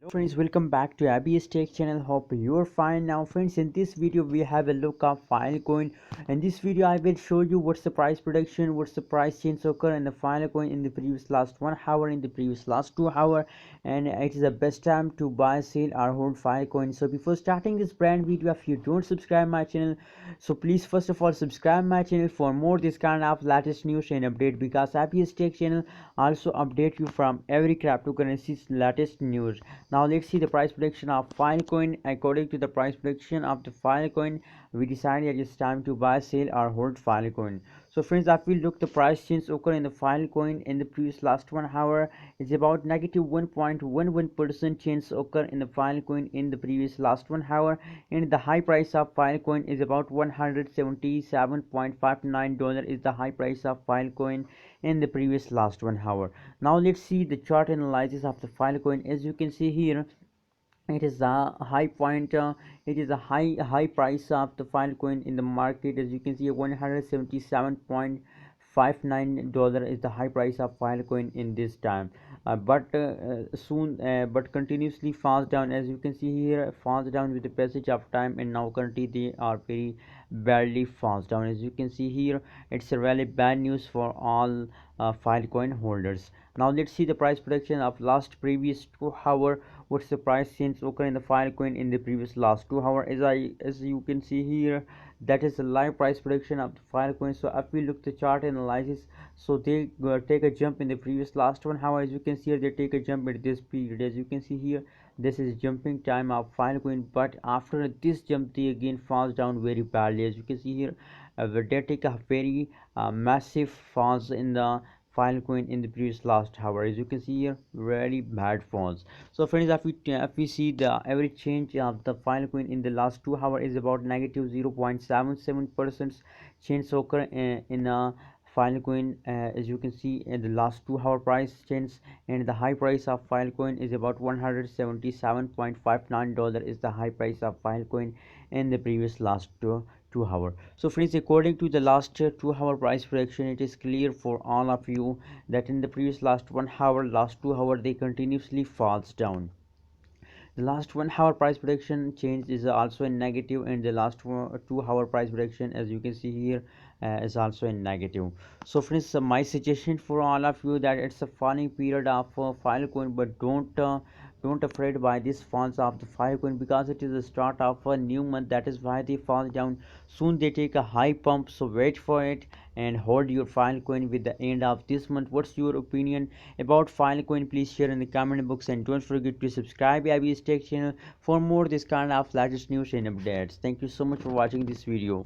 Hello friends, welcome back to Abby's Tech channel. Hope you're fine. Now friends, in this video we have a look at Filecoin. In this video I will show you what's the price prediction, what's the price change occur in the Filecoin in the previous last 1 hour, in the previous last 2 hour, and it is the best time to buy, sell or hold Filecoin. So before starting this brand video, if you don't subscribe my channel, so please first of all subscribe my channel for more this kind of latest news and update, because Abby's Tech channel also update you from every cryptocurrency's latest news. Now let's see the price prediction of Filecoin. According to the price prediction of the Filecoin, we decided that it's time to buy, sell or hold Filecoin. So friends, if we look the price change occur in the Filecoin in the previous last 1 hour, it's about negative 1.11% change occur in the Filecoin in the previous last 1 hour, and the high price of Filecoin is about $177.59 is the high price of Filecoin in the previous last 1 hour. Now let's see the chart analysis of the Filecoin. As you can see here, it is a high point, it is a high price of the Filecoin in the market. As you can see, $177.59 is the high price of Filecoin in this time, but continuously falls down. As you can see here, falls down with the passage of time, and now currently they are very badly falls down. As you can see here, it's a really bad news for all Filecoin holders. Now let's see the price prediction of last previous 2 hour. What's the price change occur in the Filecoin in the previous last 2 hour? As you can see here, that is the live price prediction of the Filecoin. So if we look the chart analysis, so they take a jump in the previous last 1 hour. As you can see here, they take a jump at this period. As you can see here, this is jumping time of Filecoin, but after this jump they again falls down very badly. As you can see here, they take a very massive falls in the Filecoin in the previous last hour. As you can see here, really bad falls. So friends, if we see the average change of the Filecoin in the last 2 hours is about negative 0.77% change occur in Filecoin. As you can see in the last 2 hour price change, and the high price of Filecoin is about $177.59 is the high price of Filecoin in the previous last 2 hour. So friends, according to the last 2 hour price prediction, it is clear for all of you that in the previous last 1 hour, last 2 hour, they continuously falls down. The last 1 hour price prediction change is also in negative, and the last 2 hour price prediction, as you can see here, is also in negative. So friends, my suggestion for all of you that it's a falling period of Filecoin, but don't afraid by this falls of the Filecoin, because it is the start of a new month. That is why they fall down. Soon they take a high pump, so wait for it and hold your Filecoin with the end of this month. What's your opinion about Filecoin? Please share in the comment box, and don't forget to subscribe Abby's Tech channel for more this kind of latest news and updates. Thank you so much for watching this video.